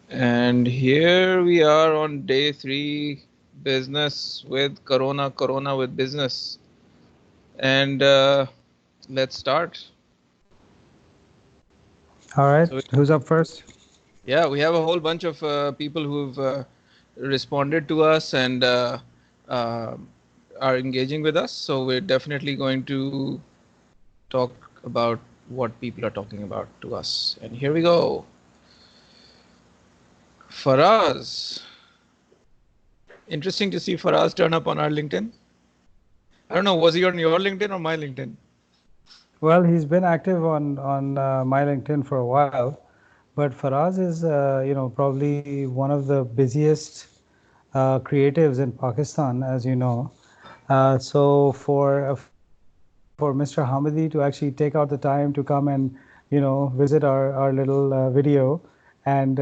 And here we are on day 3, business with Corona with business. And let's start. All right, So, who's up first? yeah, we have a whole bunch of people who've responded to us and uh, are engaging with us. So, we're definitely going to talk about what people are talking about to us. And here we go. Faraz. Interesting to see Faraz turn up on our LinkedIn. I don't know, was he on your LinkedIn or my LinkedIn? Well, he's been active on my LinkedIn for a while, but Faraz is probably one of the busiest creatives in Pakistan, as you know. So for Mr. Hamidi to actually take out the time to come and visit our little video and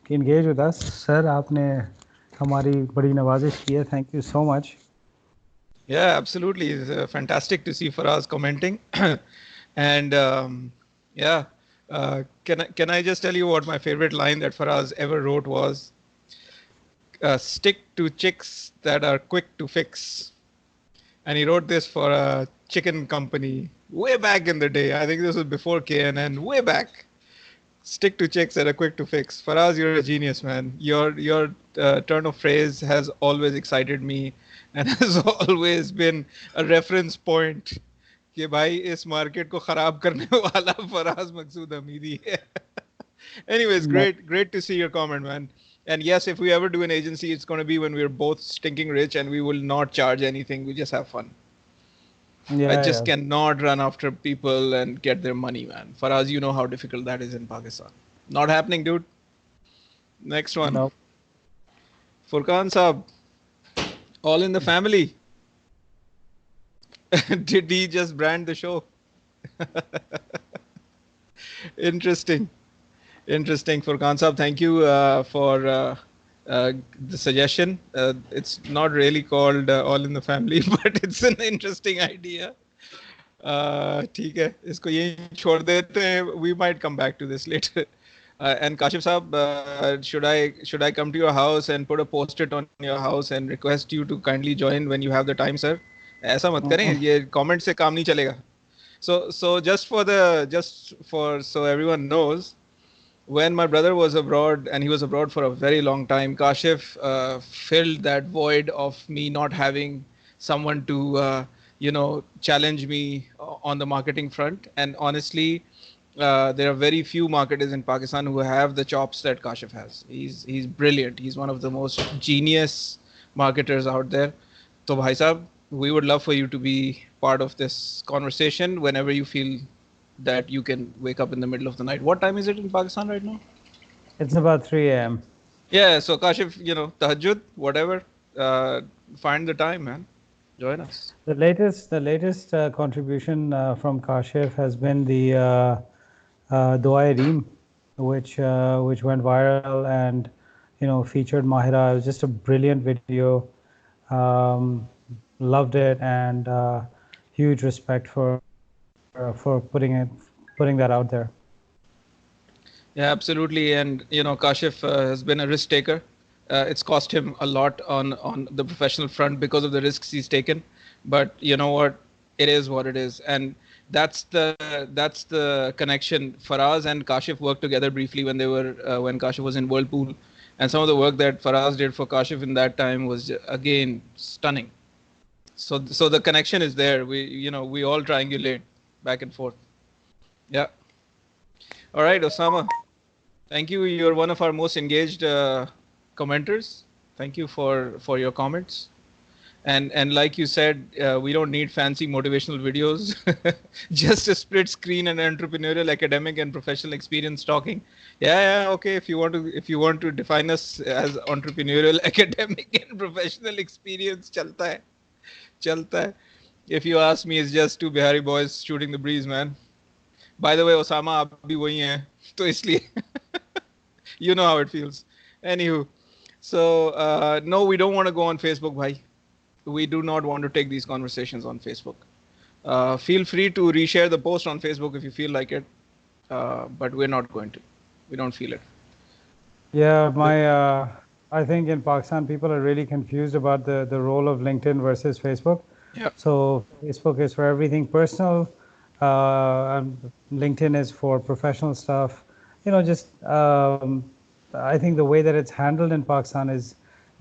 engage with us, sir, आपने हमारी बड़ी नवाजिश की है. Thank you so much. Yeah, absolutely. It's fantastic to see Faraz commenting. And yeah, can I just tell you what my favorite line that Faraz ever wrote was? Stick to chicks that are quick to fix. And he wrote this for a chicken company way back in the day. I think this was before KNN, way back. Stick to chicks that are quick to fix. Faraz, you're a genius, man. Your turn of phrase has always excited me and has always been a reference point कि भाई इस market को खराब करने वाला फराज मकसूद हमीदी है. Anyways, No. great to see your comment, man. And yes, if we ever do an agency, it's going to be when we're both stinking rich and we will not charge anything. We just have fun. I Yeah, just yeah. cannot run after people and get their money, man. Faraz, you know how difficult that is in Pakistan. Not happening, dude. Next one. No. Furkan Saab, all in the family. Did he just brand the show? Interesting. Interesting. Furkan Saab, thank you for the suggestion. It's not really called All in the Family, but it's an interesting idea. ठीक है इसको यहीं छोड़ देते हैं. We might come back to this later. And Kashif Saab, should I come to your house and put a post-it on your house and request you to kindly join when you have the time, sir? ऐसा मत करें, Mm-mm. ये comment से काम नहीं चलेगा. So just for so everyone knows, when my brother was abroad and he was abroad for a very long time, Kashif filled that void of me not having someone to, challenge me on the marketing front. And honestly, there are very few marketers in Pakistan who have the chops that Kashif has. He's brilliant. He's one of the most genius marketers out there. So, Bhai Saab, we would love for you to be part of this conversation whenever you feel that you can wake up in the middle of the night. What time is it in Pakistan right now? It's about 3 a.m. Yeah, so Kashif, tahajjud, whatever, uh, find the time, man. Join us. The latest contribution from Kashif has been the Duai Reem, which went viral and featured Mahira. It was just a brilliant video. Um, Loved it, and huge respect for putting that out there. Yeah, absolutely. And Kashif has been a risk taker. It's cost him a lot on the professional front because of the risks he's taken. But you know what? It is what it is, and that's the connection. Faraz and Kashif worked together briefly when Kashif was in Whirlpool, and some of the work that Faraz did for Kashif in that time was again stunning. So the connection is there. We all triangulate back and forth. Yeah. All right, Osama. Thank you. You're one of our most engaged commenters. Thank you for your comments. And like you said, we don't need fancy motivational videos. Just a split screen and entrepreneurial, academic, and professional experience talking. Yeah. Okay. If you want to define us as entrepreneurial, academic, and professional experience, chalta hai. If you ask me, it's just two Bihari boys shooting the breeze, man. By the way, Osama, आप भी वही हैं, तो इसलिए you know how it feels. Anywho, so no, we don't want to go on Facebook, bhai. We do not want to take these conversations on Facebook. Feel free to reshare the post on Facebook if you feel like it, but we're not going to. We don't feel it. Yeah, The- I think in Pakistan people are really confused about the role of LinkedIn versus Facebook. Yeah. So Facebook is for everything personal, and LinkedIn is for professional stuff. Just I think the way that it's handled in Pakistan is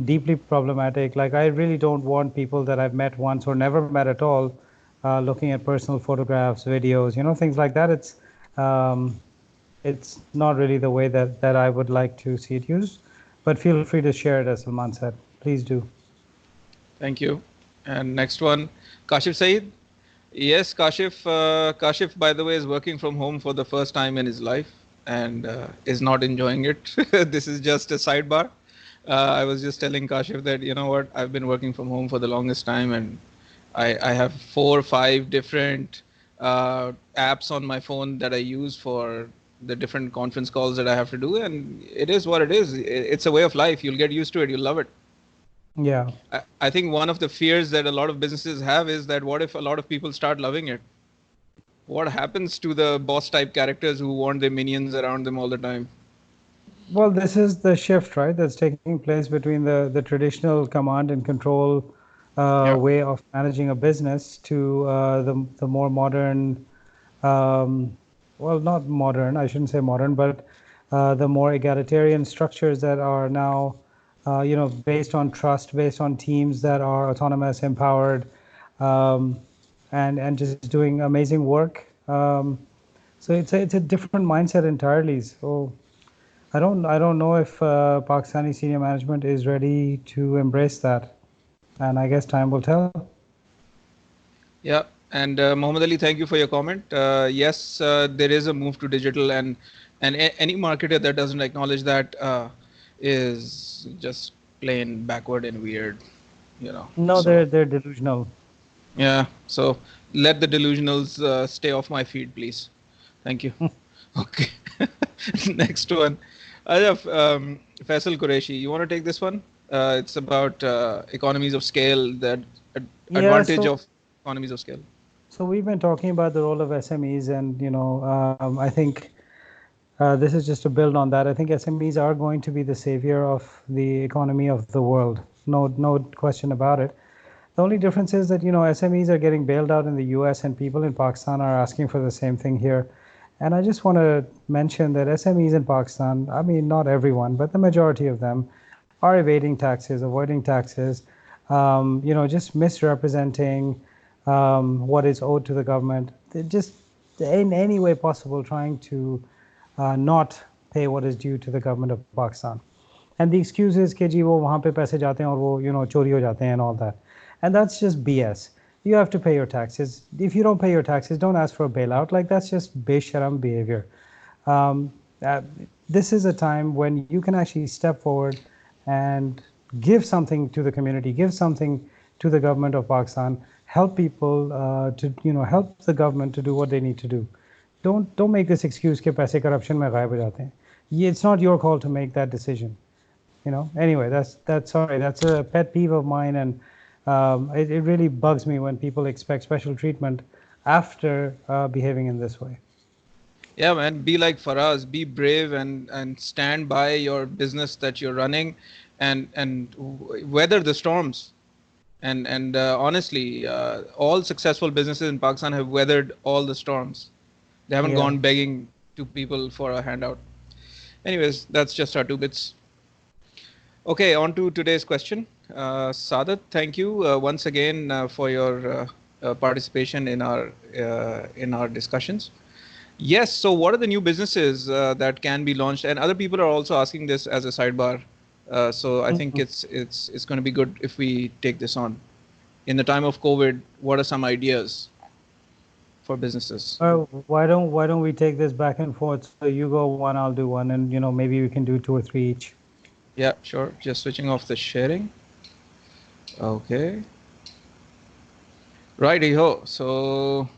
deeply problematic. Like I really don't want people that I've met once or never met at all, looking at personal photographs, videos, things like that. It's not really the way that I would like to see it used. But feel free to share it, as Salman said. Please do. Thank you. And next one, Kashif Saeed. Yes, Kashif, by the way, is working from home for the first time in his life and is not enjoying it. This is just a sidebar. I was just telling Kashif that, you know what, I've been working from home for the longest time, and I have 4 or 5 different apps on my phone that I use for the different conference calls that I have to do. And it is what it is. It's a way of life. You'll get used to it. You'll love it. Yeah. I think one of the fears that a lot of businesses have is that what if a lot of people start loving it? What happens to the boss type characters who want their minions around them all the time? Well, this is the shift, right? That's taking place between the traditional command and control Yeah. way of managing a business to the more modern, um, well, not modern, I shouldn't say modern, but the more egalitarian structures that are now, based on trust, based on teams that are autonomous, empowered, um, and just doing amazing work. So it's a different mindset entirely. So I don't know if Pakistani senior management is ready to embrace that, and I guess time will tell. Yeah. And Mohammed Ali, thank you for your comment. Yes, there is a move to digital, and any marketer that doesn't acknowledge that is just plain backward and weird, you know. No, they're So they're delusional. yeah. So let the delusionals stay off my feed, please. Thank you. Okay. Next one. I have Faisal Qureshi. You want to take this one? It's about economies of scale, that Yeah, advantage so of economies of scale. so we've been talking about the role of SMEs, and I think this is just to build on that. I think SMEs are going to be the savior of the economy of the world. No question about it. The only difference is that SMEs are getting bailed out in the US, and people in Pakistan are asking for the same thing here. And I just want to mention that SMEs in Pakistan, I mean, not everyone, but the majority of them are evading taxes, avoiding taxes, just misrepresenting what is owed to the government. They're just in any way possible trying to not pay what is due to the government of Pakistan. And the excuse is कि जी वो वहाँ पे पैसे जाते हैं और वो चोरी हो जाते हैं and all that. And that's just BS. You have to pay your taxes. If you don't pay your taxes, don't ask for a bailout. Like that's just besharam behavior. Um, uh, this is a time when you can actually step forward and give something to the community, give something to the government of Pakistan, help people to help the government to do what they need to do. Don't make this excuse कि पैसे corruption में गायब हो जाते हैं. It's not your call to make that decision. Anyway, that's sorry, that's a pet peeve of mine, and it really bugs me when people expect special treatment after behaving in this way. Yeah, man. Be like Faraz. Be brave and stand by your business that you're running, and weather the storms. And honestly, all successful businesses in Pakistan have weathered all the storms. They haven't Yeah. gone begging to people for a handout. Anyways, that's just our 2 bits. Okay, on to today's question. Sadat, thank you once again for your participation in our discussions. Yes. So, what are the new businesses that can be launched? And other people are also asking this as a sidebar. So, I think Mhm. it's going to be good if we take this on. In the time of COVID, what are some ideas for businesses? Why don't we take this back and forth? So you go one, I'll do one, and maybe we can do two or three each. Yeah, sure. Just switching off the sharing. Okay. Righty ho. So,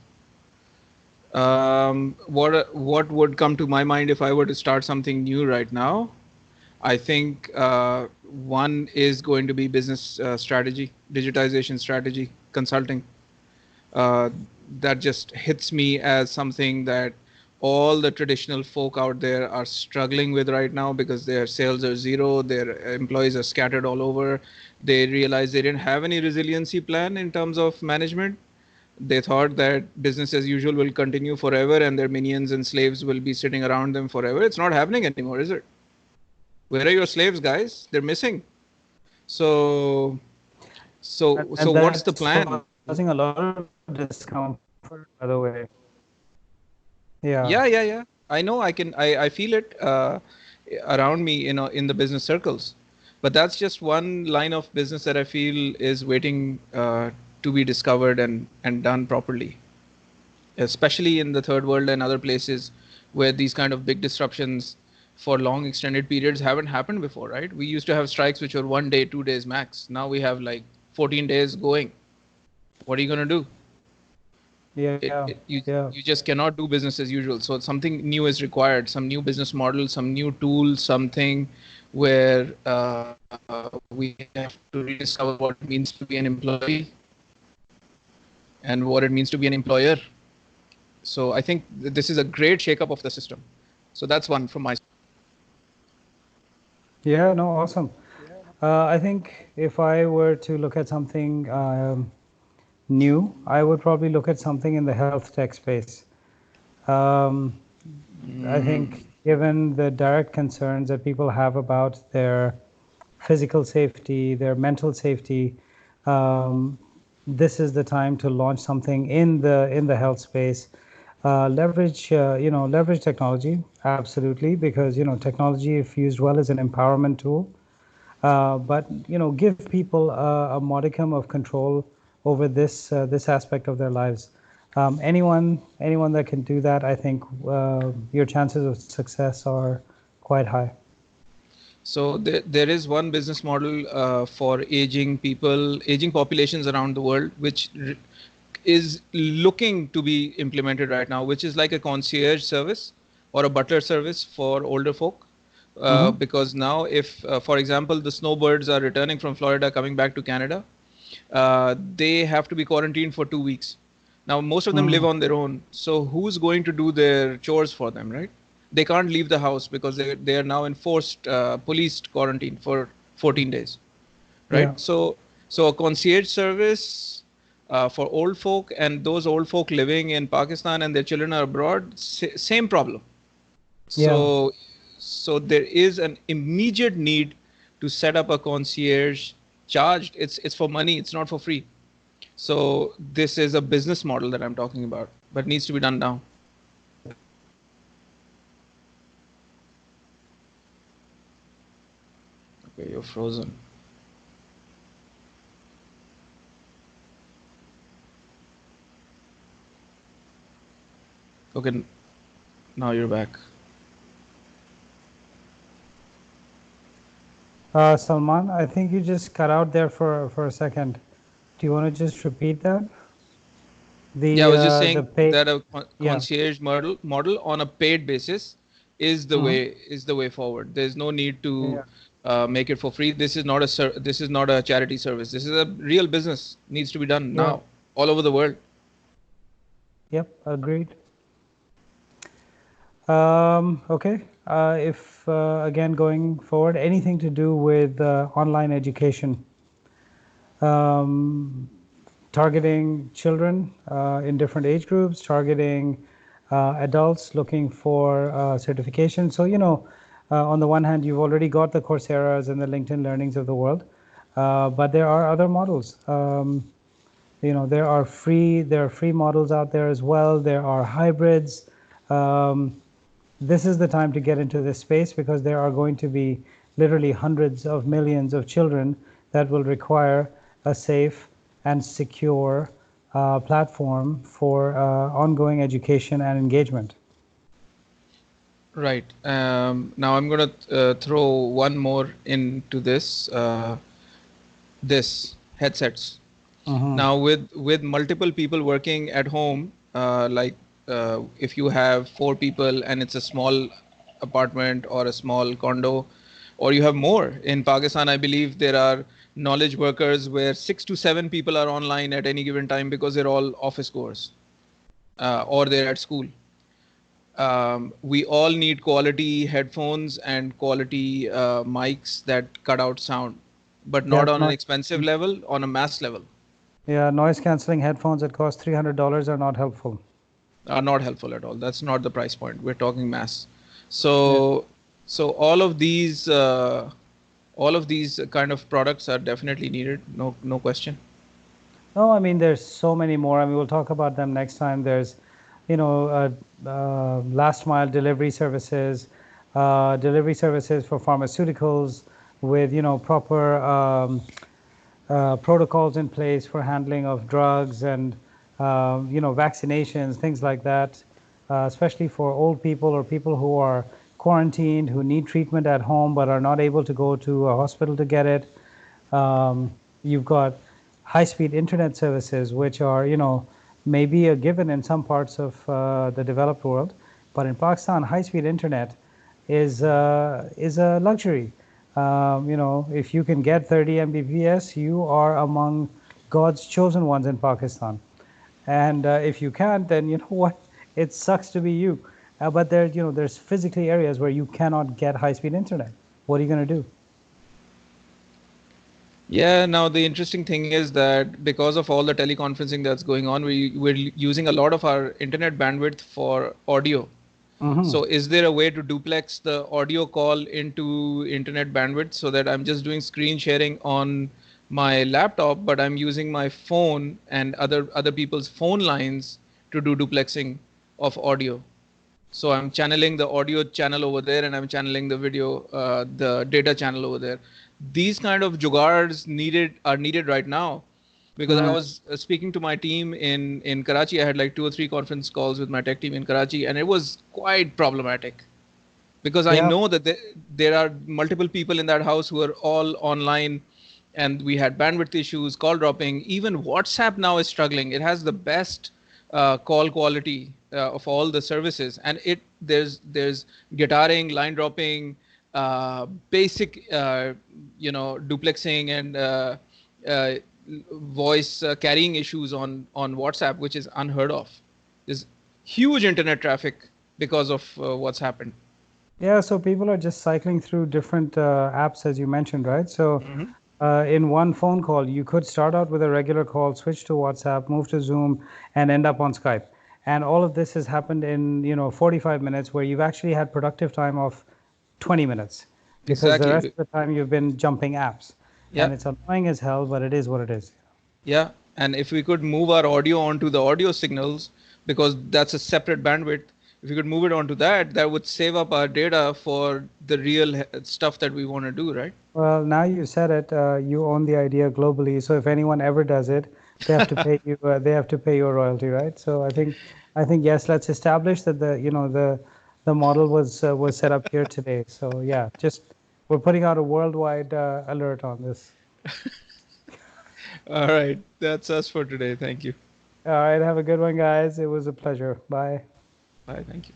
what would come to my mind if I were to start something new right now? I think one is going to be business strategy, digitization strategy, consulting. Uh, that just hits me as something that all the traditional folk out there are struggling with right now because their sales are zero, their employees are scattered all over. They realize they didn't have any resiliency plan in terms of management. They thought that business as usual will continue forever and their minions and slaves will be sitting around them forever. It's not happening anymore, is it? Where are your slaves, guys? They're missing. So, so And what's the that's plan? causing a lot of discomfort, by the way. Yeah. Yeah. I know. I feel it around me, in the business circles. But that's just one line of business that I feel is waiting to be discovered and done properly, especially in the third world and other places where these kind of big disruptions for long extended periods haven't happened before, right? We used to have strikes which were 1 day, 2 days max. Now we have like 14 days going. What are you going to do? Yeah. You just cannot do business as usual. So something new is required, some new business model, some new tool, something where we have to rediscover what it means to be an employee and what it means to be an employer. So I think this is a great shakeup of the system. So that's one from my side. Yeah. No. Awesome. I think if I were to look at something new, I would probably look at something in the health tech space. Um, I think, given the direct concerns that people have about their physical safety, their mental safety, um, this is the time to launch something in the health space. Leverage technology, absolutely, because technology, if used well, is an empowerment tool. But give people a modicum of control over this aspect of their lives. Anyone that can do that, I think your chances of success are quite high. So there is one business model for aging people, aging populations around the world, which is looking to be implemented right now, which is like a concierge service or a butler service for older folk. Mm-hmm. Because now, if, for example, the snowbirds are returning from Florida, coming back to Canada, they have to be quarantined for 2 weeks. Now, most of them live Mm. on their own. So who's going to do their chores for them, right? They can't leave the house because they are now enforced policed quarantine for 14 days, right? Yeah. So a concierge service for old folk, and those old folk living in Pakistan and their children are abroad, same problem. Yeah. So there is an immediate need to set up a concierge charged. It's for money. It's not for free. So this is a business model that I'm talking about, but needs to be done now. Okay, you're frozen. Okay, now you're back. Salman, I think you just cut out there for a second. Do you want to just repeat that? Yeah, I was just The saying pay. that a Yeah. concierge model on a paid basis Mm-hmm. is the way forward. There's no need to Yeah. make it for free. This is not a charity service. This is a real business. Needs to be done Yeah. now all over the world. Yep. Agreed. Okay. If again going forward, anything to do with online education, um, targeting children in different age groups, targeting adults looking for certification. So, on the one hand, you've already got the Coursera's and the LinkedIn Learnings of the world, but there are other models. There are free models out there as well. There are hybrids. Um, this is the time to get into this space because there are going to be literally hundreds of millions of children that will require a safe and secure platform for ongoing education and engagement. Right. Now I'm gonna throw one more into this headsets. Mm-hmm. Now with multiple people working at home, if you have 4 people and it's a small apartment or a small condo, or you have more. In Pakistan, I believe there are knowledge workers where 6 to 7 people are online at any given time because they're all office goers or they're at school. We all need quality headphones and quality mics that cut out sound, but Yeah, not on an no, expensive level, on a mass level. yeah, noise canceling headphones that cost $300 are not helpful. Are not helpful at all. That's not the price point. We're talking mass. Yeah. So all of these kind of products are definitely needed. No question. No, I mean, there's so many more. I mean, we'll talk about them next time. There's, last mile delivery services for pharmaceuticals with, proper protocols in place for handling of drugs and, vaccinations, things like that, especially for old people or people who are quarantined, who need treatment at home but are not able to go to a hospital to get it. You've got high-speed internet services, which are, maybe a given in some parts of the developed world, but in Pakistan, high-speed internet is a luxury. If you can get 30 Mbps, you are among God's chosen ones in Pakistan. And if you can't, then you know what? It sucks to be you. But there's physically areas where you cannot get high-speed internet. What are you going to do? Yeah, now the interesting thing is that because of all the teleconferencing that's going on, we're using a lot of our internet bandwidth for audio. Hmm. So is there a way to duplex the audio call into internet bandwidth so that I'm just doing screen sharing on my laptop, but I'm using my phone and other people's phone lines to do duplexing of audio? So I'm channeling the audio channel over there, and I'm channeling the video, the data channel over there. These kind of jugards are needed right now, because I was speaking to my team in Karachi. I had like 2 or 3 conference calls with my tech team in Karachi, and it was quite problematic because I Yeah. know that there are multiple people in that house who are all online, and we had bandwidth issues, call dropping. Even WhatsApp now is struggling. It has the best call quality of all the services, and there's guitaring, line dropping, basic duplexing, and uh, voice carrying issues on WhatsApp, which is unheard of. There's huge internet traffic because of what's happened. Yeah, so people are just cycling through different apps, as you mentioned, right? So Hmm. in one phone call, you could start out with a regular call, switch to WhatsApp, move to Zoom, and end up on Skype. And all of this has happened in, 45 minutes, where you've actually had productive time of 20 minutes, because the rest Exactly. of the time you've been jumping apps. Yeah. And it's annoying as hell, but it is what it is. Yeah. And if we could move our audio onto the audio signals, because that's a separate bandwidth, if we could move it onto that, that would save up our data for the real stuff that we want to do, right? Well, now you said it, you own the idea globally. So if anyone ever does it, they have to pay you. They have to pay you a royalty, right? So I think yes. Let's establish that the model was set up here today. So yeah, just we're putting out a worldwide alert on this. All right. That's us for today. Thank you. All right, have a good one, guys. It was a pleasure. Bye. Bye. Thank you.